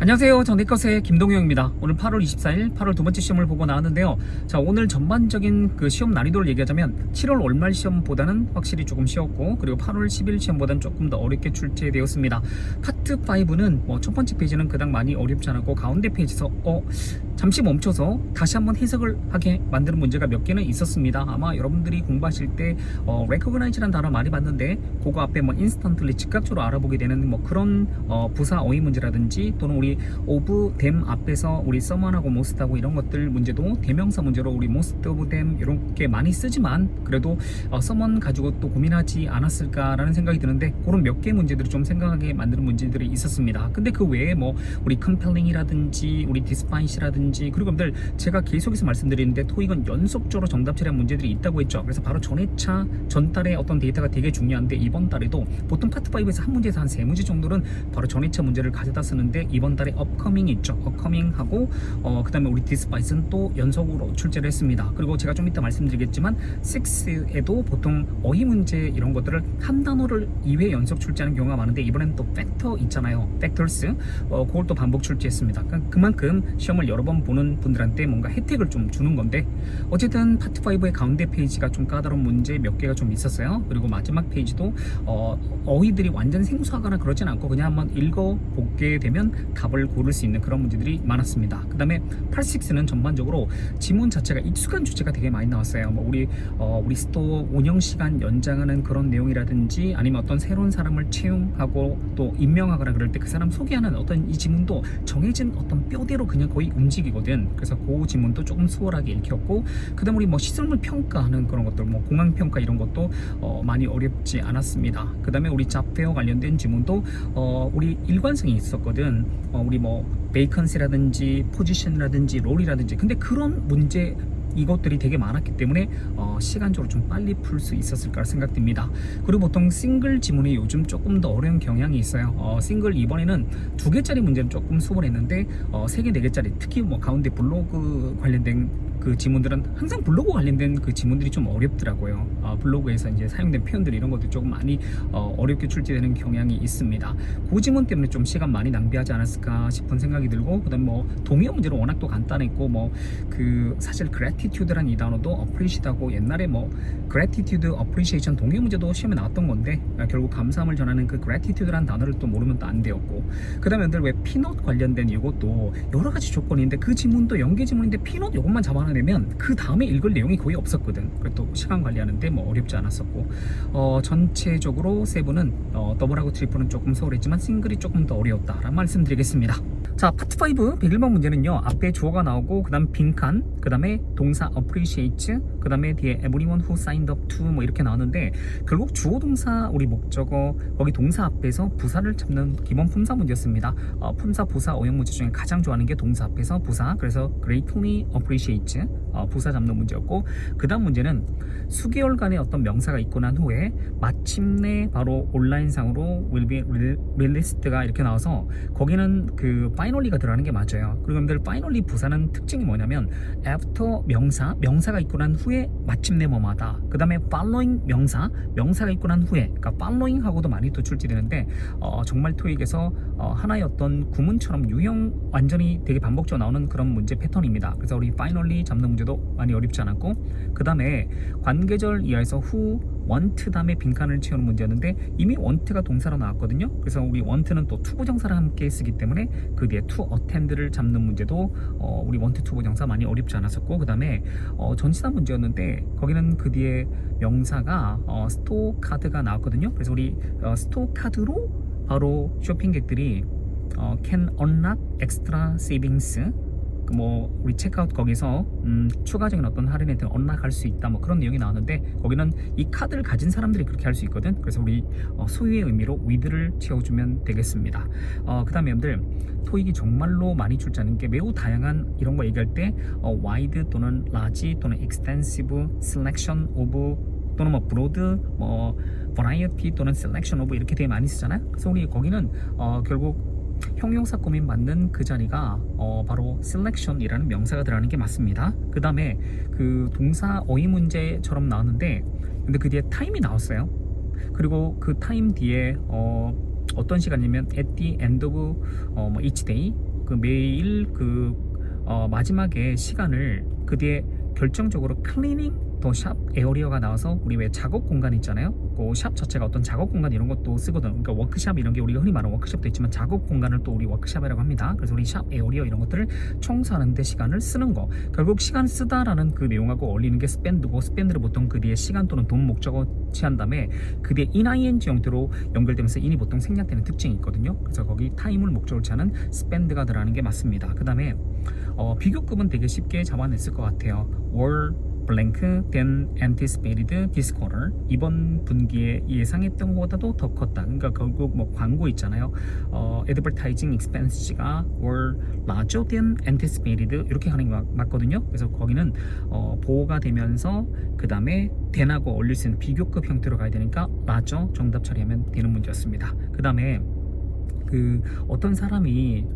안녕하세요. 정대컷의 김동영입니다. 오늘 8월 24일 8월 두 번째 시험을 보고 나왔는데요. 자, 오늘 전반적인 그 시험 난이도를 얘기하자면 7월 월말 시험보다는 확실히 조금 쉬웠고, 그리고 8월 10일 시험보다는 조금 더 어렵게 출제되었습니다. 파트 5는 첫 번째 페이지는 그닥 많이 어렵지 않았고, 가운데 페이지에서 잠시 멈춰서 다시 한번 해석을 하게 만드는 문제가 몇 개는 있었습니다. 아마 여러분들이 공부하실 때 recognize라는 단어 많이 봤는데, 그거 앞에 instantly 즉각적으로 알아보게 되는 그런 부사 어휘 문제라든지, 또는 우리 of them 앞에서 우리 someone하고 most하고 이런 것들 문제도 대명사 문제로 우리 most of them 이렇게 많이 쓰지만, 그래도 someone 가지고 또 고민하지 않았을까라는 생각이 드는데, 그런 몇 개 문제들이 좀 생각하게 만드는 문제들이 있었습니다. 근데 그 외에 우리 compelling이라든지 우리 despite이라든지, 그리고 여러분들 제가 계속해서 말씀드리는데 토익은 연속적으로 정답 처리한 문제들이 있다고 했죠. 그래서 바로 전회차 전달의 어떤 데이터가 되게 중요한데, 이번 달에도 보통 파트 5에서 한 문제에서 한 3문제 정도는 바로 전회차 문제를 가져다 쓰는데, 이번 달에 upcoming 있죠. upcoming하고 그 다음에 우리 despite는 또 연속으로 출제를 했습니다. 그리고 제가 좀 이따 말씀드리겠지만 6에도 보통 어휘 문제 이런 것들을 한 단어를 2회 연속 출제하는 경우가 많은데, 이번에는 또 팩터 있잖아요. 팩터스 그걸 또 반복 출제했습니다. 그만큼 시험을 여러 번 보는 분들한테 뭔가 혜택을 좀 주는 건데, 어쨌든 파트 5의 가운데 페이지가 좀 까다로운 문제 몇 개가 좀 있었어요. 그리고 마지막 페이지도 어휘들이 완전 생소하거나 그러진 않고 그냥 한번 읽어보게 되면 답을 고를 수 있는 그런 문제들이 많았습니다. 그 다음에 86는 전반적으로 지문 자체가 익숙한 주제가 되게 많이 나왔어요. 우리 스토어 운영 시간 연장하는 그런 내용이라든지, 아니면 어떤 새로운 사람을 채용하고 또 임명하거나 그럴 때 그 사람 소개하는 어떤 이 지문도 정해진 어떤 뼈대로 그냥 거의 움직이거든. 그래서 그 지문도 조금 수월하게 읽혔고, 그 다음 우리 시설물 평가하는 그런 것들, 공항 평가 이런 것도 많이 어렵지 않았습니다. 그 다음에 우리 잡페어 관련된 지문도 우리 일관성이 있었거든. 우리 베이컨시라든지 포지션이라든지 롤이라든지, 근데 그런 문제 이것들이 되게 많았기 때문에 시간적으로 좀 빨리 풀 수 있었을까 생각됩니다. 그리고 보통 싱글 지문이 요즘 조금 더 어려운 경향이 있어요. 싱글 이번에는 2개짜리 문제는 조금 수월했는데 3개, 4개짜리, 특히 가운데 블로그 관련된 그 지문들은 항상 블로그 관련된 그 지문들이 좀 어렵더라고요. 블로그에서 이제 사용된 표현들 이런 것도 조금 많이 어렵게 출제되는 경향이 있습니다. 그 지문 때문에 좀 시간 많이 낭비하지 않았을까 싶은 생각이 들고, 그다음 동의어 문제는 워낙 또 간단했고, 사실 gratitude란 이 단어도 appreciate하고, 옛날에 gratitude, appreciation 동의어 문제도 시험에 나왔던 건데, 결국 감사함을 전하는 그 gratitude란 단어를 또 모르면 또 안 되었고, 그다음에 왜 피넛 관련된 이것도 여러 가지 조건인데, 그 지문도 연계 지문인데 피넛 이것만 잡아내면 그 다음에 읽을 내용이 거의 없었거든. 그래서 또 시간 관리하는데 어렵지 않았었고, 전체적으로 세부는 더블하고 트리플은 조금 수월했지만 싱글이 조금 더 어려웠다라는 말씀드리겠습니다. 자, 파트 5 101번 문제는요, 앞에 주어가 나오고 그 다음 빈칸, 그 다음에 동사 appreciate, 그 다음에 뒤에 everyone who signed up to 이렇게 나오는데, 결국 주어 동사 우리 목적어 거기 동사 앞에서 부사를 잡는 기본 품사 문제였습니다. 품사 부사 어용 문제 중에 가장 좋아하는 게 동사 앞에서 부사, 그래서 greatly appreciate 부사 잡는 문제였고, 그 다음 문제는 수개월간의 어떤 명사가 있고 난 후에 마침내 바로 온라인상으로 will be released가 이렇게 나와서, 거기는 그 finally가 들어가는 게 맞아요. 그리고 여러분들 finally 부사는 특징이 뭐냐면 after 명사가 있고 난 후에 마침내 뭐마다, 그 다음에 following 명사가 있고 난 후에, 그러니까 following 하고도 많이 또 출제되는데, 정말 토익에서 하나의 어떤 구문처럼 유형 완전히 되게 반복적으로 나오는 그런 문제 패턴입니다. 그래서 우리 finally 잡는 문제도 많이 어렵지 않았고, 그 다음에 관계절 이하에서 who, want 다음에 빈칸을 채우는 문제였는데, 이미 want가 동사로 나왔거든요. 그래서 우리 want는 또 투부정사랑 함께 쓰기 때문에 그 뒤에 to attend를 잡는 문제도 우리 want 투부정사 많이 어렵지 않았었고, 그 다음에 전치사 문제였는데 거기는 그 뒤에 명사가 스토어 카드가 나왔거든요. 그래서 우리 스토어 카드로 바로 쇼핑객들이 can unlock extra savings, 우리 체크아웃 거기서 추가적인 어떤 할인에 언락할 수 있다, 그런 내용이 나왔는데, 거기는 이 카드를 가진 사람들이 그렇게 할 수 있거든. 그래서 우리 소유의 의미로 with를 채워주면 되겠습니다. 그 다음에 여러분들 토익이 정말로 많이 출제하는 게 매우 다양한 이런 거 얘기할 때 wide 또는 large 또는 extensive, selection of 또는 broad, variety 또는 selection of 이렇게 되게 많이 쓰잖아요. 그래서 우리 거기는 결국 형용사 꾸민 맞는 그 자리가 바로 selection이라는 명사가 들어가는 게 맞습니다. 그 다음에 그 동사 어휘 문제처럼 나왔는데, 근데 그 뒤에 time이 나왔어요. 그리고 그 time 뒤에 어떤 시간이면 at the end of each day, 그 매일 마지막에 시간을 그 뒤에 결정적으로 클리닝 더 샵 에어리어가 나와서 우리 왜 작업 공간 있잖아요. 그 샵 자체가 어떤 작업 공간 이런 것도 쓰거든. 그러니까 워크샵 이런 게 우리가 흔히 말하는 워크숍도 있지만 작업 공간을 또 우리 워크샵이라고 합니다. 그래서 우리 샵 에어리어 이런 것들을 청소하는 데 시간을 쓰는 거. 결국 시간 쓰다라는 그 내용하고 어울리는 게 스펜드고, 스펜드를 보통 그 뒤에 시간 또는 돈 목적어 취한 다음에 그 뒤에 ing 형태로 연결되면서 인이 보통 생략되는 특징이 있거든요. 그래서 거기 타임을 목적으로 취하는 스펜드가 들어가는 게 맞습니다. 그 다음에 비교급은 되게 쉽게 잡아냈을 것 같아요. were blank than anticipated this quarter. 이번 분기에 예상했던 것보다도 더 컸다. 그러니까 결국 뭐 광고 있잖아요. advertising expense가 were larger than anticipated 이렇게 하는 게 맞거든요. 그래서 거기는 보호가 되면서 그 다음에 than하고 어울릴 수 있는 비교급 형태로 가야 되니까 larger 정답 처리하면 되는 문제였습니다. 그 다음에 어떤 사람이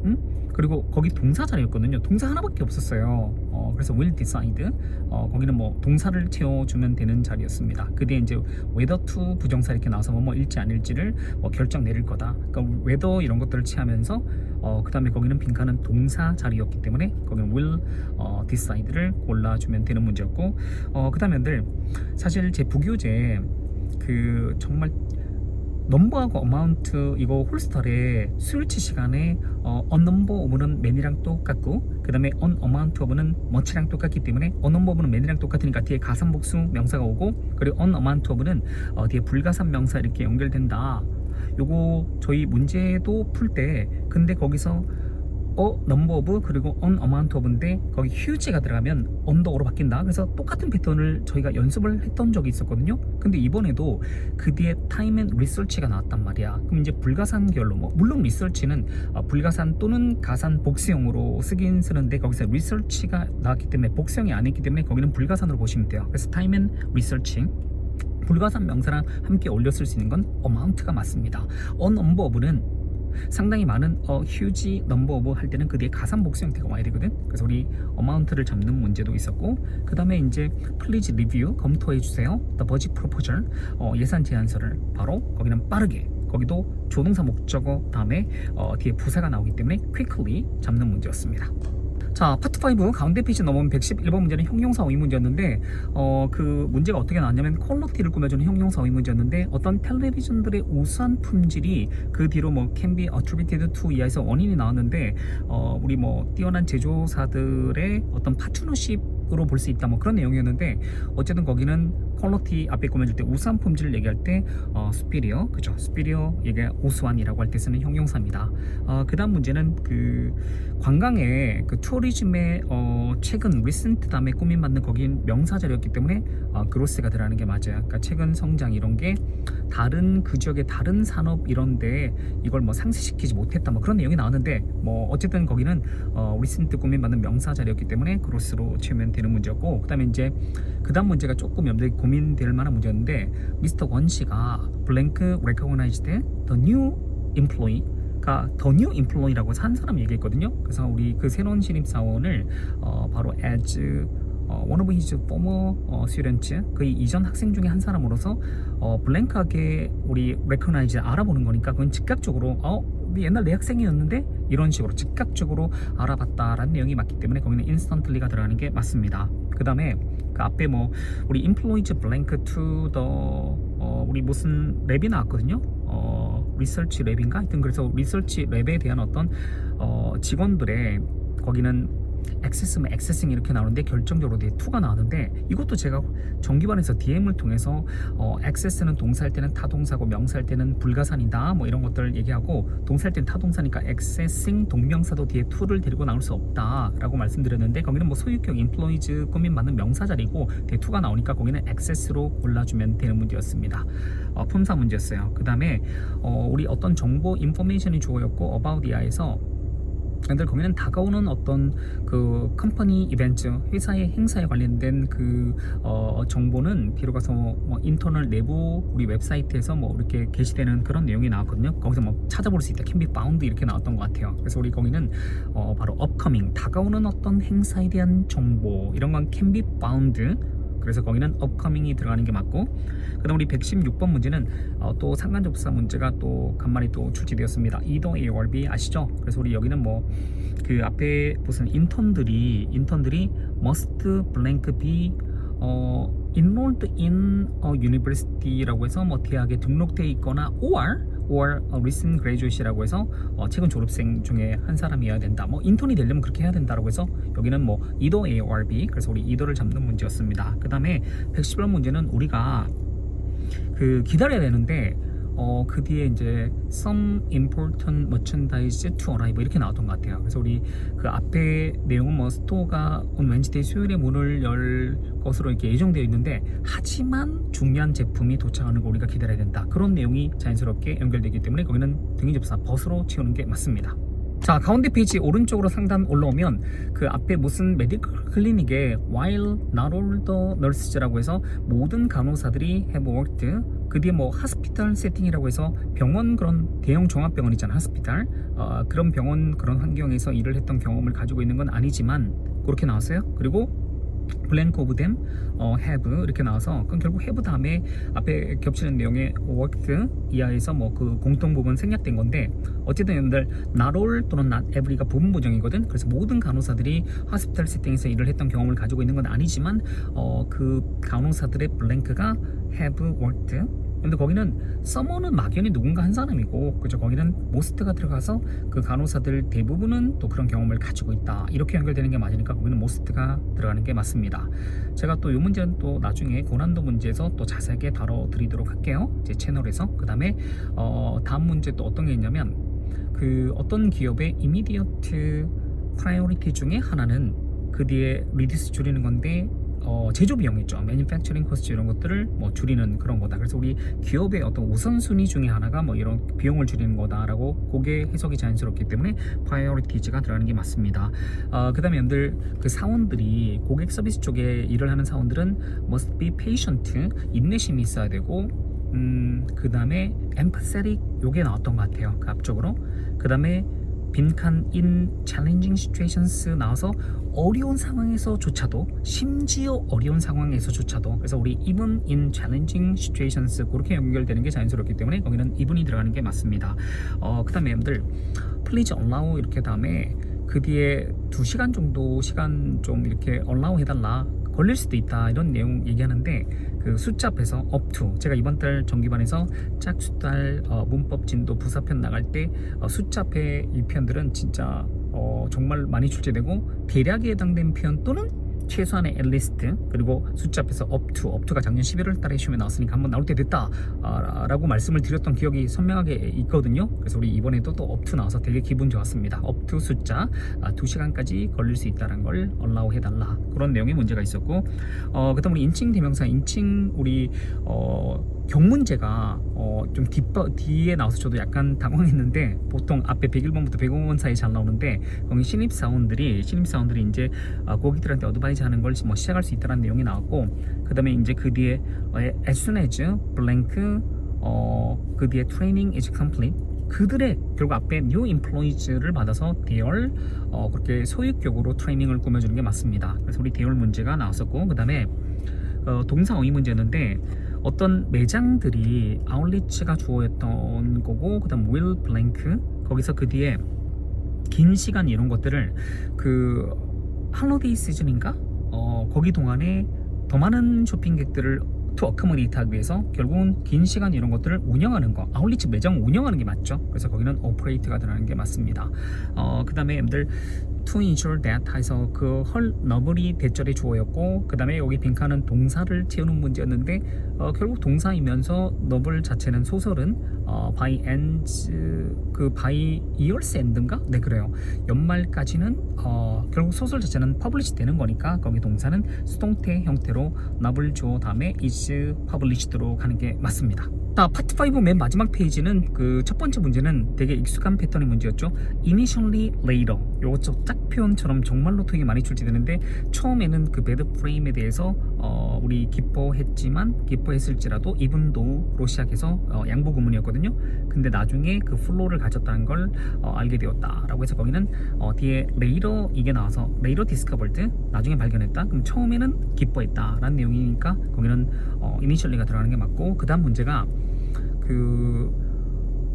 그리고 거기 동사 자리였거든요. 동사 하나밖에 없었어요. 그래서 will decide 거기는 뭐 동사를 채워주면 되는 자리였습니다. 그 뒤에 이제 whether to 부정사 이렇게 나와서 뭐 일지 아닐지를 결정 내릴 거다. 그러니까 whether 이런 것들을 취하면서 그 다음에 거기는 빈칸은 동사 자리였기 때문에 거기는 will decide를 골라주면 되는 문제였고 그 다음에 사실 제 부교재 정말 넘버하고 어마운트 이거 홀스터의 수일치 시간에 on number of는 man이랑 똑같고 그 다음에 on amount of는 much랑 똑같기 때문에 on number of는 man이랑 똑같으니까 뒤에 가산복수 명사가 오고 그리고 on amount of는 뒤에 불가산 명사 이렇게 연결된다. 요거 저희 문제도 풀 때 근데 거기서 number of 그리고 on amount of인데 거기 huge가 들어가면 언더어로 바뀐다. 그래서 똑같은 패턴을 저희가 연습을 했던 적이 있었거든요. 근데 이번에도 그 뒤에 time and research가 나왔단 말이야. 그럼 이제 불가산 계열로 물론 research는 불가산 또는 가산 복수형으로 쓰긴 쓰는데 거기서 research가 나왔기 때문에 복수형이 아니기 때문에 거기는 불가산으로 보시면 돼요. 그래서 time and researching 불가산 명사랑 함께 어울려 쓸 수 있는 건 amount가 맞습니다. on number of는 상당히 많은 huge number of 할 때는 그 뒤에 가산 복수 형태가 와야 되거든. 그래서 우리 amount를 잡는 문제도 있었고 그 다음에 이제 please review 검토해 주세요. the budget proposal 예산 제안서를 바로 거기는 빠르게 거기도 조동사 목적어 다음에 뒤에 부사가 나오기 때문에 quickly 잡는 문제였습니다. 자, 파트 5 가운데 페이지 넘어오면 111번 문제는 형용사 어휘 문제였는데 그 문제가 어떻게 나왔냐면 퀄리티를 꾸며주는 형용사 어휘 문제였는데 어떤 텔레비전들의 우수한 품질이 그 뒤로 can be attributed to 이하에서 원인이 나왔는데 우리 뛰어난 제조사들의 어떤 파트너십으로 볼 수 있다 그런 내용이었는데 어쨌든 거기는 퀄리티 앞에 꾸며줄 때 우수한 품질을 얘기할 때 superior 그죠? superior 얘가 우수한이라고 할 때 쓰는 형용사입니다. 그 다음 문제는 관광의 투어리즘의 최근 recent 다음에 꾸밈받는 거긴 명사 자리였기 때문에 growth가 들어가는 게 맞아요. 그러니까 최근 성장 이런 게 다른 그 지역의 다른 산업 이런데 이걸 상쇄시키지 못했다 그런 내용이 나왔는데 어쨌든 거기는 recent 꾸밈받는 명사 자리였기 때문에 growth로 채우면 되는 문제였고 그 다음에 이제 그 다음 문제가 조금 염두에 고민될 만한 문제였는데 미스터 원 씨가 blank recognized the new employee 더 뉴 인플로이라고 한 사람 얘기했거든요. 그래서 우리 새로운 신입사원을 바로 as one of his former students 그 이전 학생 중에 한 사람으로서 블랭크하게 우리 recognize 알아보는 거니까 그건 즉각적으로 옛날 내 학생이었는데 이런 식으로 즉각적으로 알아봤다라는 내용이 맞기 때문에 거기는 instantly가 들어가는 게 맞습니다. 그 다음에 그 앞에 우리 employees blank to the 우리 무슨 랩이 나왔거든요. 리서치 랩인가? 하여튼 그래서 리서치 랩에 대한 어떤 직원들의 거기는 액세싱 이렇게 나오는데 결정적으로 뒤에 to가 나오는데 이것도 제가 정기반에서 DM을 통해서 액세스는 동사할 때는 타동사고 명사할 때는 불가산이다 이런 것들을 얘기하고 동사할 때는 타동사니까 액세싱 동명사도 뒤에 to를 데리고 나올 수 없다 라고 말씀드렸는데 거기는 소유격 employees 꾸밈받는 명사 자리고 뒤에 to가 나오니까 거기는 액세스로 골라주면 되는 문제였습니다. 품사 문제였어요. 그 다음에 우리 어떤 정보 인포메이션이 주어였고 about 이하에서 근데 거기는 다가오는 어떤 컴퍼니 이벤트 회사의 행사에 관련된 정보는 뒤로 가서 인터널 내부 우리 웹사이트에서 이렇게 게시되는 그런 내용이 나왔거든요. 거기서 찾아볼 수 있다 can be found 이렇게 나왔던 것 같아요. 그래서 우리 거기는 바로 upcoming 다가오는 어떤 행사에 대한 정보 이런 건 can be found 그래서 거기는 upcoming이 들어가는 게 맞고, 그다음 우리 116번 문제는 또 상관접사 문제가 또 간만에 또 출제되었습니다. either A or B 아시죠? 그래서 우리 여기는 뭐 그 앞에 무슨 인턴들이 must blank be enrolled in a university라고 해서 뭐 대학에 등록되어 있거나 or recent graduate이라고 해서 최근 졸업생 중에 한 사람이어야 된다. 뭐 인턴이 되려면 그렇게 해야 된다라고 해서 여기는 뭐 either A or B, 그래서 우리 either를 잡는 문제였습니다. 그 다음에 111번 문제는 우리가 그 기다려야 되는데 그 뒤에 이제 some important merchandise to arrive 이렇게 나왔던 것 같아요. 그래서 우리 그 앞에 내용은 뭐 스토어가 on Wednesday 수요일에 문을 열 것으로 이렇게 예정되어 있는데, 하지만 중요한 제품이 도착하는 거 우리가 기다려야 된다. 그런 내용이 자연스럽게 연결되기 때문에 거기는 등기접사 벗으로 채우는 게 맞습니다. 자, 가운데 페이지 오른쪽으로 상단 올라오면 그 앞에 무슨 메디컬 클리닉에 while not all the nurses라고 해서 모든 간호사들이 have worked, 그 뒤에 뭐 hospital setting이라고 해서 병원, 그런 대형 종합병원 있잖아, hospital, 그런 병원 그런 환경에서 일을 했던 경험을 가지고 있는 건 아니지만 그렇게 나왔어요. 그리고 blank of them have 이렇게 나와서 그건 결국 have 다음에 앞에 겹치는 내용의 worked 이하에서 뭐 그 공통 부분 생략된 건데, 어쨌든 여러분들 not all 또는 not every가 부분 부정이거든. 그래서 모든 간호사들이 hospital 세팅에서 일을 했던 경험을 가지고 있는 건 아니지만 그 간호사들의 blank가 have worked. 근데 거기는 someone은 막연히 누군가 한 사람이고, 그죠? 거기는 most가 들어가서 그 간호사들 대부분은 또 그런 경험을 가지고 있다, 이렇게 연결되는 게 맞으니까 거기는 most가 들어가는 게 맞습니다. 제가 또 이 문제는 또 나중에 고난도 문제에서 또 자세하게 다뤄드리도록 할게요, 제 채널에서. 그 다음에 다음 문제 또 어떤 게 있냐면, 그 어떤 기업의 immediate priority 중에 하나는 그 뒤에 reduce 줄이는 건데 제조 비용 있죠, manufacturing cost 이런 것들을 뭐 줄이는 그런 거다. 그래서 우리 기업의 어떤 우선순위 중에 하나가 뭐 이런 비용을 줄이는 거다라고 그게 해석이 자연스럽기 때문에 priorities가 들어가는 게 맞습니다. 그 다음에 여러분들 그 사원들이 고객 서비스 쪽에 일을 하는 사원들은 must be patient, 인내심이 있어야 되고, 그 다음에 empathetic 요게 나왔던 것 같아요, 그 앞쪽으로. 그 다음에 빈칸 in challenging situations 나와서 어려운 상황에서조차도, 심지어 어려운 상황에서조차도, 그래서 우리 even in challenging situations 그렇게 연결되는 게 자연스럽기 때문에 거기는 even이 들어가는 게 맞습니다. 그 다음에 여러분들 please allow 이렇게 다음에 그 뒤에 2시간 정도 시간 좀 이렇게 allow 해달라, 걸릴 수도 있다, 이런 내용 얘기하는데 그 숫자 앞에서 up to, 제가 이번 달 정기반에서 짝수달 문법 진도 부사편 나갈 때 숫자 앞에 이 표현들은 진짜 정말 많이 출제되고, 대략에 해당된 표현 또는 최소한의 at least, 그리고 숫자 앞에서 up to가 작년 11월 달에 시험에 나왔으니까 한번 나올 때 됐다 라고 말씀을 드렸던 기억이 선명하게 있거든요. 그래서 우리 이번에도 또 up to 나와서 되게 기분 좋았습니다. up to 숫자 2시간까지 걸릴 수 있다는 걸 allow 해달라, 그런 내용의 문제가 있었고, 그 다음 우리 인칭 대명사, 인칭 우리 경문제가 좀 뒤에 나와서 저도 약간 당황했는데, 보통 앞에 101번부터 105번 사이에 잘 나오는데 거기 신입사원들이 이제 고객들한테 어드바이즈 하는 걸 뭐 시작할 수 있다는 내용이 나왔고, 그 다음에 이제 그 뒤에 as soon as blank 그 뒤에 training is complete, 그들의 결국 앞에 new employees를 받아서 대열 그렇게 소유격으로 트레이닝을 꾸며주는 게 맞습니다. 그래서 우리 대열 문제가 나왔었고, 그 다음에 동사 어휘 문제였는데 어떤 매장들이 아울리츠가 주어였던 거고, 그 다음 will blank, 거기서 그 뒤에 긴 시간 이런 것들을 그 할로데이 시즌인가? 거기 동안에 더 많은 쇼핑객들을 to accommodate 하기 위해서 결국은 긴 시간 이런 것들을 운영하는 거, 아울리츠 매장 운영하는 게 맞죠. 그래서 거기는 operate가 들어가는 게 맞습니다. 그 다음에 여러분들 to ensure that 해서 그 헐 너블이 대절의 주어였고, 그 다음에 여기 빈칸은 동사를 채우는 문제였는데 결국 동사이면서 너블 자체는 소설은 by ends 그 by year's end인가? 네, 그래요. 연말까지는 결국 소설 자체는 publish 되는 거니까 거기 동사는 수동태 형태로 너블 주어 다음에 is published로 가는 게 맞습니다. 파트 5 맨 마지막 페이지는 그 첫 번째 문제는 되게 익숙한 패턴의 문제였죠. initially later, 요거 짝 표현처럼 정말로 되게 많이 출제되는데, 처음에는 그 bad frame에 대해서 우리 기뻐했을지라도 even though로 시작해서 양보 구문이었거든요. 있었거든요. 근데 나중에 그 플로우를 가졌다는 걸 알게 되었다라고 해서 거기는 뒤에 레이더 이게 나와서 레이더 디스커버드 나중에 발견했다. 그럼 처음에는 기뻐했다라는 내용이니까 거기는 이니셜리가 들어가는 게 맞고, 그 다음 문제가 그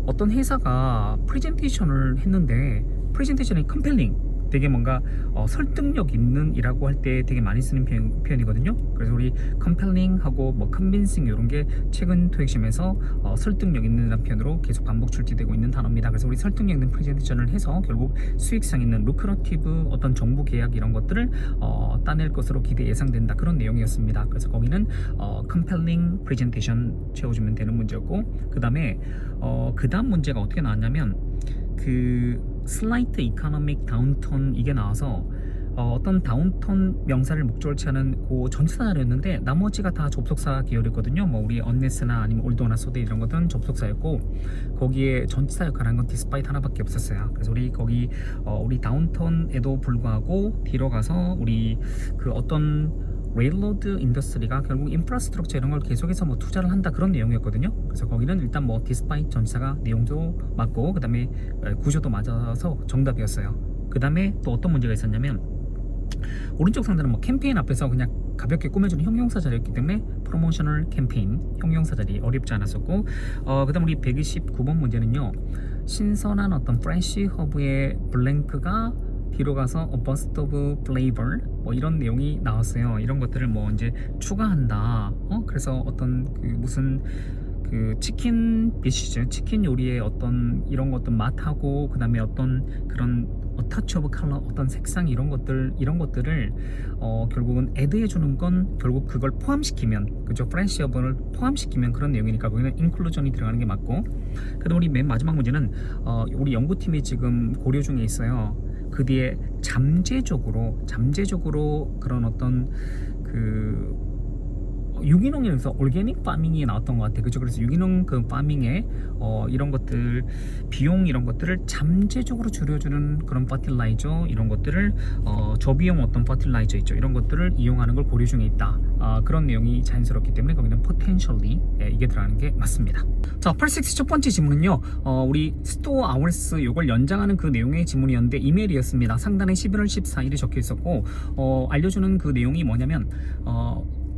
어떤 회사가 프레젠테이션을 했는데 프레젠테이션이 컴펠링, 되게 뭔가 설득력 있는 이라고 할 때 되게 많이 쓰는 표현이거든요. 그래서 우리 compelling하고 뭐 convincing 이런 게 최근 토익 시험에서 설득력 있는 표현으로 계속 반복 출제되고 있는 단어입니다. 그래서 우리 설득력 있는 프레젠테이션을 해서 결국 수익성 있는 루크러티브 어떤 정부 계약 이런 것들을 따낼 것으로 기대 예상된다, 그런 내용이었습니다. 그래서 거기는 compelling presentation 채워주면 되는 문제였고, 그 다음에 그 다음 문제가 어떻게 나왔냐면 그 slight economic downturn 이게 나와서 어떤 다운턴 명사를 목적으로 취하는 그 전치사 자료였는데 나머지가 다 접속사 계열이거든요. 뭐 우리 unless나 아니면 although나 so that 이런 것들은 접속사였고, 거기에 전치사 역할을 한 건 despite 하나밖에 없었어요. 그래서 우리 거기 우리 다운턴에도 불구하고 뒤로 가서 우리 그 어떤 레일로드 인더스트리가 결국 인프라스트럭처 이런 걸 계속해서 뭐 투자를 한다, 그런 내용이었거든요. 그래서 거기는 일단 뭐 despite 전치사가 내용도 맞고 그 다음에 구조도 맞아서 정답이었어요. 그 다음에 또 어떤 문제가 있었냐면 오른쪽 상단은 뭐 캠페인 앞에서 그냥 가볍게 꾸며주는 형용사 자리였기 때문에 프로모셔널 캠페인 형용사 자리 어렵지 않았었고, 그 다음 우리 129번 문제는요, 신선한 어떤 프레쉬 허브의 블랭크가 뒤로 가서 a burst of flavor 뭐 이런 내용이 나왔어요. 이런 것들을 뭐 이제 추가한다. 그래서 어떤 그 무슨 그 치킨 디시즈, 치킨 요리의 어떤 이런 것들 맛하고 그 다음에 어떤 그런 터치 오브 컬러, 어떤 색상 이런 것들을 결국은 애드해 주는 건 결국 그걸 포함시키면, 그죠? 프레쉬 어브를 포함시키면 그런 내용이니까 거기는 인클루전이 들어가는 게 맞고, 그다음 우리 맨 마지막 문제는 우리 연구팀이 지금 고려 중에 있어요. 그 뒤에 잠재적으로 그런 어떤 그 유기농에서 올게닉 파밍이 나왔던 것 같아요. 그죠? 그래서 유기농 그 파밍에 이런 것들 비용 이런 것들을 잠재적으로 줄여주는 그런 퍼틸라이저 이런 것들을 저비용 어떤 퍼틸라이저 있죠. 이런 것들을 이용하는 걸 고려 중에 있다. 그런 내용이 자연스럽기 때문에 거기는 potentially 이게 들어가는 게 맞습니다. 자, 86 첫 번째 질문은요. 우리 스토어 아워스 이걸 연장하는 그 내용의 질문이었는데 이메일이었습니다. 상단에 11월 14일이 적혀 있었고 알려주는 그 내용이 뭐냐면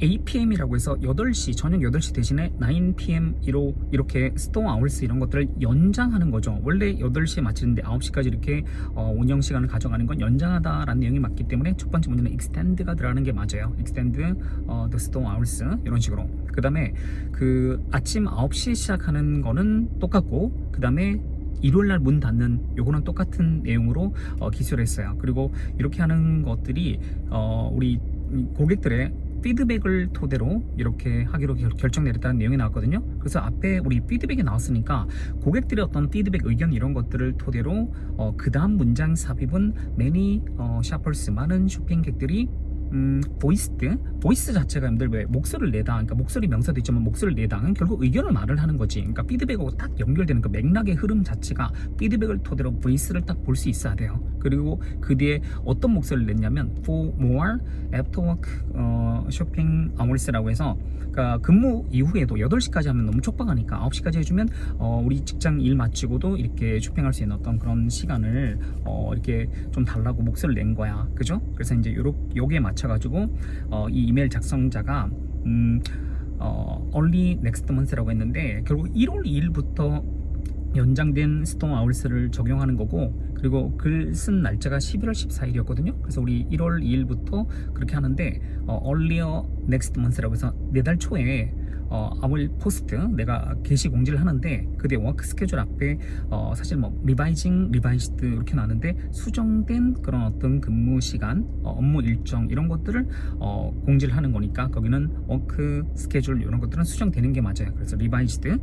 APM이라고 해서 8시, 저녁 8시 대신에 9PM으로 이렇게 스토어 아워스 이런 것들을 연장하는 거죠. 원래 8시에 마치는데 9시까지 이렇게 운영 시간을 가져가는 건 연장하다라는 내용이 맞기 때문에 첫 번째 문제는 extend가 들어가는 게 맞아요. extend the store hours 이런 식으로. 그 다음에 그 아침 9시에 시작하는 거는 똑같고, 그 다음에 일요일날 문 닫는 요거는 똑같은 내용으로 기술을 했어요. 그리고 이렇게 하는 것들이 우리 고객들의 피드백을 토대로 이렇게 하기로 결정 내렸다는 내용이 나왔거든요. 그래서 앞에 우리 피드백이 나왔으니까 고객들의 어떤 피드백 의견 이런 것들을 토대로 그 다음 문장 삽입은 many shoppers 많은 쇼핑객들이 보이스 자체가 여러분들 왜 목소리를 내다, 그러니까 목소리 명사도 있지만 목소리를 내다는 결국 의견을 말을 하는 거지. 그러니까 피드백하고 딱 연결되는 그 맥락의 흐름 자체가 피드백을 토대로 보이스를 딱 볼 수 있어야 돼요. 그리고 그 뒤에 어떤 목소리를 냈냐면 for more after work shopping hours라고 해서, 그러니까 근무 이후에도 8시까지 하면 너무 촉박하니까 9시까지 해주면 우리 직장 일 마치고도 이렇게 쇼핑할 수 있는 어떤 그런 시간을 이렇게 좀 달라고 목소리를 낸 거야. 그죠? 그래서 이제 요게 맞춰가지고 이 이메일 작성자가 early next month라고 했는데 결국 1월 2일부터 연장된 스토어 아워스를 적용하는 거고, 그리고 글 쓴 날짜가 11월 14일이었거든요. 그래서 우리 1월 2일부터 그렇게 하는데 earlier next month라고 해서 4달 초에 아울 포스트 내가 게시 공지를 하는데 그때 워크 스케줄 앞에 사실 뭐 리바이즈드 이렇게 나왔는데 수정된 그런 어떤 근무 시간, 업무 일정 이런 것들을 공지를 하는 거니까 거기는 워크 스케줄 이런 것들은 수정되는 게 맞아요. 그래서 리바이즈드.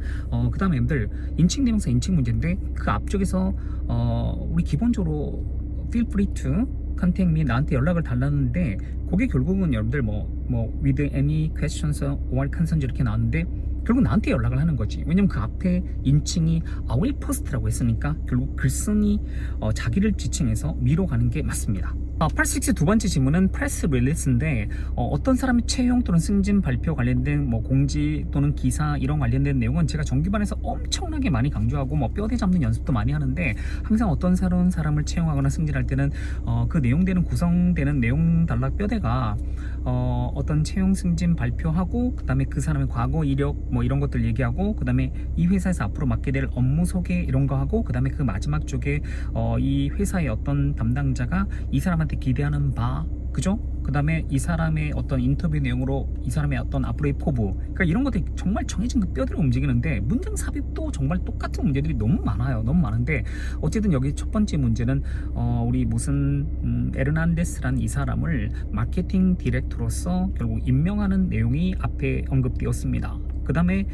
그 다음에 여러분들 인칭 대명사 인칭 문제인데 그 앞쪽에서 우리 기본적으로 feel free to contact me 나한테 연락을 달라는데 그게 결국은 여러분들 뭐 with any questions or concerns 이렇게 나왔는데 결국 나한테 연락을 하는 거지. 왜냐면 그 앞에 인칭이 아윌 퍼스트라고 했으니까 결국 글쓴이 자기를 지칭해서 미로 가는 게 맞습니다. 86 두 번째 질문은 프레스 릴리스인데 어떤 사람의 채용 또는 승진 발표 관련된 뭐 공지 또는 기사 이런 관련된 내용은 제가 정규반에서 엄청나게 많이 강조하고 뭐 뼈대 잡는 연습도 많이 하는데 항상 어떤 새로운 사람을 채용하거나 승진할 때는 그 내용되는 구성되는 내용 단락 뼈대가 어떤 채용 승진 발표하고 그 다음에 그 사람의 과거 이력 뭐 이런 것들 얘기하고 그 다음에 이 회사에서 앞으로 맡게 될 업무 소개 이런 거 하고 그 다음에 그 마지막 쪽에 이 회사의 어떤 담당자가 이 사람한테 기대하는 바 그죠? 그 다음에 이 사람의 어떤 인터뷰 내용으로 이 사람의 어떤 앞으로의 포부 그러니까 이런 것들이 정말 정해진 그 뼈대로 움직이는데 문장 삽입도 정말 똑같은 문제들이 너무 많아요. 너무 많은데 어쨌든 여기 첫 번째 문제는 우리 무슨 에르난데스라는 이 사람을 마케팅 디렉터로서 결국 임명하는 내용이 앞에 언급되었습니다. 그 다음에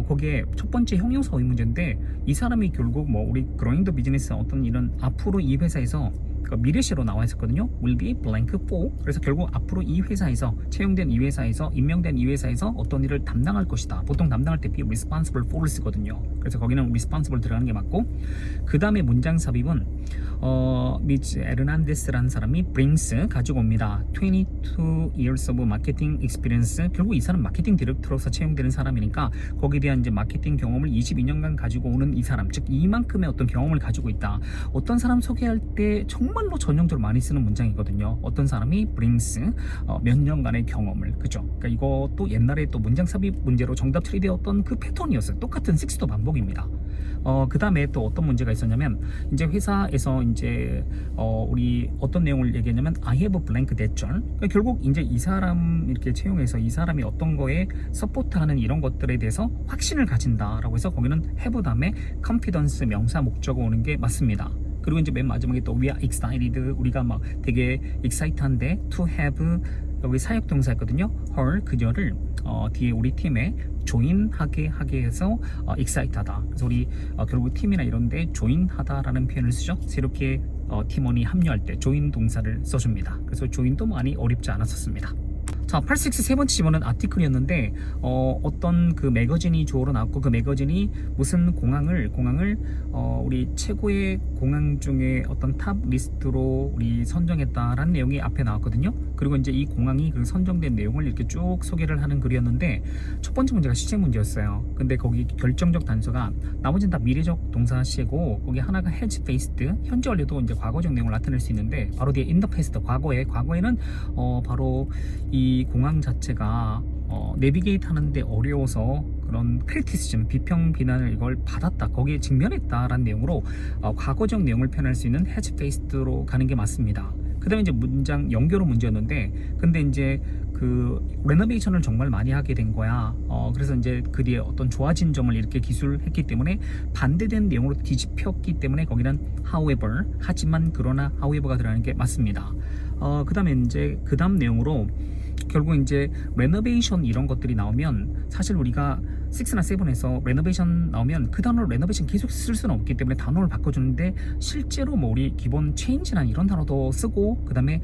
거기에 첫 번째 형용사 어휘 문제인데 이 사람이 결국 뭐 우리 growing the business 어떤 이런 앞으로 이 회사에서 미래시로 나와 있었거든요. will be blank for. 그래서 결국 앞으로 이 회사에서 채용된 이 회사에서 임명된 이 회사에서 어떤 일을 담당할 것이다. 보통 담당할 때 be responsible for를 쓰거든요. 그래서 거기는 responsible 들어가는 게 맞고 그 다음에 문장 삽입은 미즈 에르난데스라는 사람이 brings 가지고 옵니다. 22 years of marketing experience. 결국 이 사람 마케팅 디렉터로서 채용되는 사람이니까 거기에 대한 이제 마케팅 경험을 22년간 가지고 오는 이 사람, 즉 이만큼의 어떤 경험을 가지고 있다. 어떤 사람 소개할 때 정말로 전형적으로 많이 쓰는 문장이거든요. 어떤 사람이 brings 몇 년간의 경험을 그죠? 그러니까 이것도 옛날에 또 문장 삽입 문제로 정답 처리되었던 그 패턴이었어요. 똑같은 6도 반복입니다. 그 다음에 또 어떤 문제가 있었냐면 이제 회사에서 이제 우리 어떤 내용을 얘기했냐면 I have a blank 대절. 그러니까 결국 이제 이 사람 이렇게 채용해서 이 사람이 어떤 거에 서포트하는 이런 것들에 대해서 확신을 가진다라고 해서 거기는 have 다음에 confidence 명사 목적어 오는 게 맞습니다. 그리고 이제 맨 마지막에 또 we are excited 우리가 막 되게 excited한데 to have 여기 사역동사였거든요. her 그녀를 뒤에 우리 팀에 조인하게 해서 excited하다. 그래서 우리 결국 팀이나 이런데 조인하다라는 표현을 쓰죠. 새롭게 팀원이 합류할 때 조인 동사를 써줍니다. 그래서 조인도 많이 어렵지 않았었습니다. 자, 86 세 번째 질문은 아티클이었는데 어떤 그 매거진이 주어로 나왔고 그 매거진이 무슨 공항을 우리 최고의 공항 중에 어떤 탑 리스트로 우리 선정했다라는 내용이 앞에 나왔거든요. 그리고 이제 이 공항이 그 선정된 내용을 이렇게 쭉 소개를 하는 글이었는데 첫 번째 문제가 시제 문제였어요. 근데 거기 결정적 단서가 나머지는 다 미래적 동사시고 거기 하나가 has faced 현재 완료도 이제 과거적 내용을 나타낼 수 있는데 바로 뒤에 in the past 과거에는 바로 이 공항 자체가 내비게이트 하는데 어려워서 그런 크리티시즘 비평 비난을 이걸 받았다 거기에 직면했다라는 내용으로 과거적 내용을 표현할 수 있는 has faced로 가는 게 맞습니다. 그 다음에 이제 문장 연결어 문제였는데 근데 이제 그 레노베이션을 정말 많이 하게 된 거야. 그래서 이제 그 뒤에 어떤 좋아진 점을 이렇게 기술했기 때문에 반대된 내용으로 뒤집혔기 때문에 거기는 however 하지만 그러나 however가 들어가는 게 맞습니다. 그 다음에 이제 그 다음 내용으로 결국 이제 레노베이션 이런 것들이 나오면 사실 우리가 6나 7에서 레노베이션 나오면 그 단어로 레노베이션 계속 쓸 수는 없기 때문에 단어를 바꿔주는데 실제로 뭐 우리 기본 체인지나 이런 단어도 쓰고 그 다음에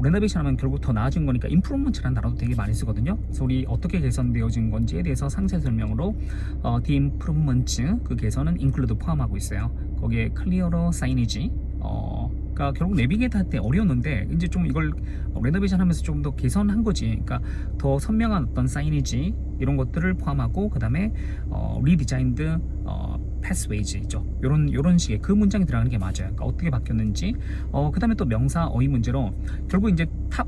레노베이션 하면 결국 더 나아진 거니까 임프루먼트라는 단어도 되게 많이 쓰거든요. 그래서 우리 어떻게 개선되어진 건지에 대해서 상세 설명으로 the improvements 그 개선은 include 포함하고 있어요. 거기에 clearer signage 그러니까 결국 내비게이트 할 때 어려웠는데 이제 좀 이걸 레노베이션 하면서 좀 더 개선한 거지. 그러니까 더 선명한 어떤 사이니지 이런 것들을 포함하고 그 다음에 리디자인드 패스웨이즈죠. 요런 식의 그 문장이 들어가는 게 맞아요. 그러니까 어떻게 바뀌었는지 그 다음에 또 명사 어휘 문제로 결국 이제 탑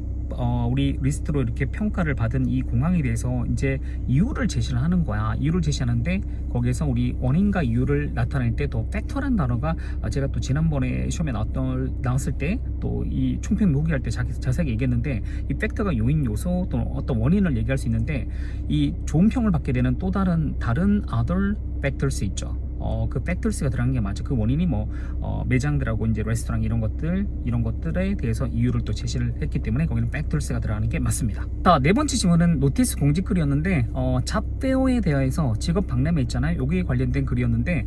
우리 리스트로 이렇게 평가를 받은 이 공항에 대해서 이제 이유를 제시를 하는 거야. 이유를 제시하는데 거기에서 우리 원인과 이유를 나타낼 때 또 팩터란 단어가 제가 또 지난번에 시험에 나왔을 때 또 이 총평 모의할 때 자세하게 얘기했는데 이 팩터가 요인 요소 또는 어떤 원인을 얘기할 수 있는데 이 좋은 평을 받게 되는 또 다른 other factors 있죠. 그 팩터스가 들어간 게 맞죠. 그 원인이 뭐 매장들하고 이제 레스토랑 이런 것들에 대해서 이유를 또 제시를 했기 때문에 거기는 팩터스가 들어가는 게 맞습니다. 자, 네 번째 질문은 노티스 공지글이었는데 잡페어에 대해서 직업 박람회 있잖아요. 여기에 관련된 글이었는데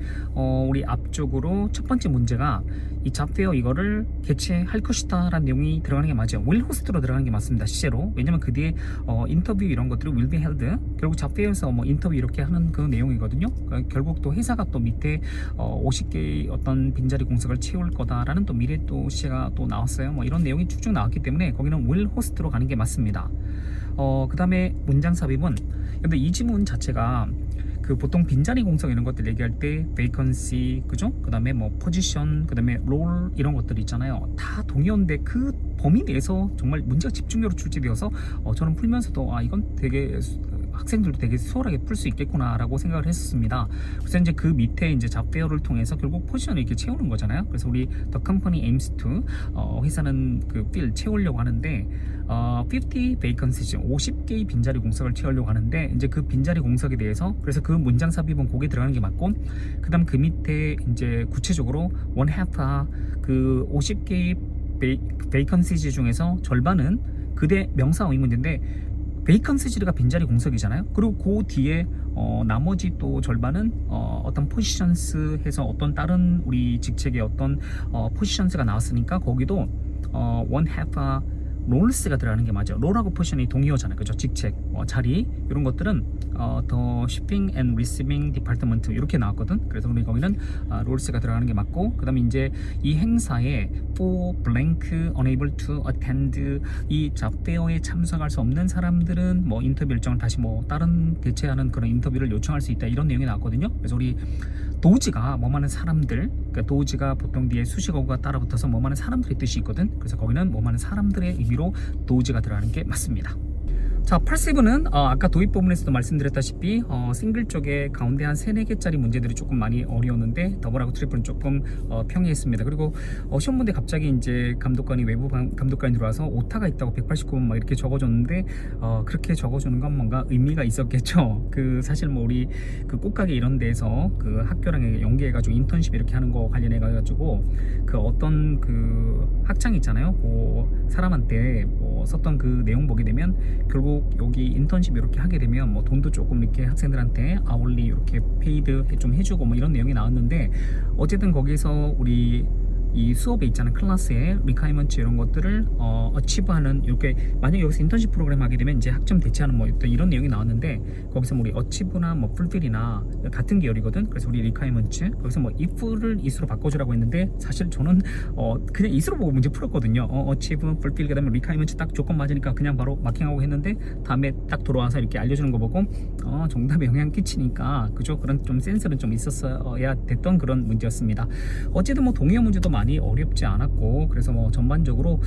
우리 앞쪽으로 첫 번째 문제가 이 잡페어 이거를 개최할 것이다 라는 내용이 들어가는 게 맞아요. will host로 들어가는 게 맞습니다. 실제로. 왜냐면 그 뒤에 인터뷰 이런 것들이 will be held, 결국 잡페어에서 뭐 인터뷰 이렇게 하는 그 내용이거든요. 그러니까 결국 또 회사가 또 밑에 50개의 어떤 빈자리 공석을 채울 거다라는 또 미래 또 시가 또 나왔어요. 뭐 이런 내용이 쭉쭉 나왔기 때문에 거기는 will host로 가는 게 맞습니다. 그 다음에 문장 삽입은, 근데 이 지문 자체가 그 보통 빈자리 공석 이런 것들 얘기할 때 vacancy, 그죠? 그 다음에 뭐 position, 그 다음에 role 이런 것들 있잖아요. 다 동의어인데 그 범위 내에서 정말 문제가 집중적으로 출제되어서 저는 풀면서도 이건 되게 학생들도 되게 수월하게 풀 수 있겠구나 라고 생각을 했었습니다. 그래서 이제 그 밑에 이제 잡페어를 통해서 결국 포지션을 이렇게 채우는 거잖아요. 그래서 우리 the company aims to, 회사는 그 fill 채우려고 하는데 50 vacancies, 50개의 빈자리 공석을 채우려고 하는데, 이제 그 빈자리 공석에 대해서 그래서 그 문장 삽입은 거기에 들어가는 게 맞고, 그 다음 그 밑에 이제 구체적으로 one half, 그 50개의 vacancies 중에서 절반은 그대 명사 의문인데 베이컨시즈가 빈자리 공석이잖아요. 그리고 그 뒤에 나머지 또 절반은 어떤 포지션스 해서 어떤 다른 우리 직책의 어떤 포지션스가 나왔으니까 거기도 one half 롤스가 들어가는 게 맞아요. 롤하고 포지션이 동의어잖아요. 그죠? 직책, 자리 이런 것들은 더 shipping and receiving department 이렇게 나왔거든. 그래서 우리 거기는 롤스가 들어가는 게 맞고, 그 다음에 이제 이 행사에 for blank unable to attend, 이 잡페어에 참석할 수 없는 사람들은 뭐 인터뷰 일정을 다시 뭐 다른 대체하는 그런 인터뷰를 요청할 수 있다 이런 내용이 나왔거든요. 그래서 우리 도지가 뭐하는 사람들, 그러니까 도지가 보통 뒤에 수식어가 따라붙어서 뭐하는 사람들의 뜻이 있거든. 그래서 거기는 뭐하는 사람들의 의미로 도지가 들어가는 게 맞습니다. 자, 8세븐은 아까 도입 부분에서도 말씀드렸다시피 싱글 쪽에 가운데 한 3-4개짜리 문제들이 조금 많이 어려웠는데 더블하고 트리플은 조금 평이했습니다. 그리고 시험 문제 갑자기 이제 감독관이 외부 감독관이 들어와서 오타가 있다고 189번 막 이렇게 적어줬는데 그렇게 적어주는 건 뭔가 의미가 있었겠죠. 그 사실 뭐 우리 그 꽃가게 이런 데에서 그 학교랑 연계해가지고 인턴십 이렇게 하는 거 관련해가지고 그 어떤 그 학장 있잖아요. 그 사람한테 뭐 썼던 그 내용 보게 되면 결국 여기 인턴십 이렇게 하게 되면 뭐 돈도 조금 이렇게 학생들한테 아울리 이렇게 페이드 좀 해주고 뭐 이런 내용이 나왔는데, 어쨌든 거기서 우리 이 수업에 있잖아요. 클래스에 리콰이먼트 이런 것들을 어치브하는, 이렇게 만약에 여기서 인턴십 프로그램 하게 되면 이제 학점 대체하는 뭐 이런 내용이 나왔는데, 거기서 우리 어치브나 뭐 풀필이나 같은 계열이거든. 그래서 우리 리콰이먼트 거기서 뭐 if를 is로 바꿔주라고 했는데, 사실 저는 그냥 is로 보고 문제 풀었거든요. 어치브, 풀필, 그다음에 리콰이먼트 딱 조건 맞으니까 그냥 바로 마킹하고 했는데, 다음에 딱 들어와서 이렇게 알려주는 거 보고 정답에 영향 끼치니까, 그죠? 그런 좀 센스는 좀 있었어야 됐던 그런 문제였습니다. 어쨌든 뭐 동의어 문제도 많이 어렵지 않았고, 그래서 뭐 전반적으로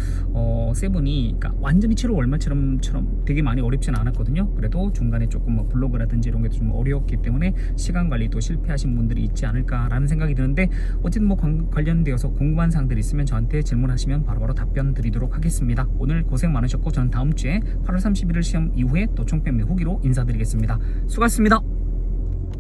세븐이 그러니까 완전히 7월 월말처럼 되게 많이 어렵지는 않았거든요. 그래도 중간에 조금 뭐 블로그라든지 이런 게 좀 어려웠기 때문에 시간 관리도 실패하신 분들이 있지 않을까라는 생각이 드는데, 어쨌든 뭐 관련되어서 궁금한 사항들이 있으면 저한테 질문하시면 바로바로 답변 드리도록 하겠습니다. 오늘 고생 많으셨고, 저는 다음 주에 8월 31일 시험 이후에 또 총평 및 후기로 인사드리겠습니다. 수고하셨습니다.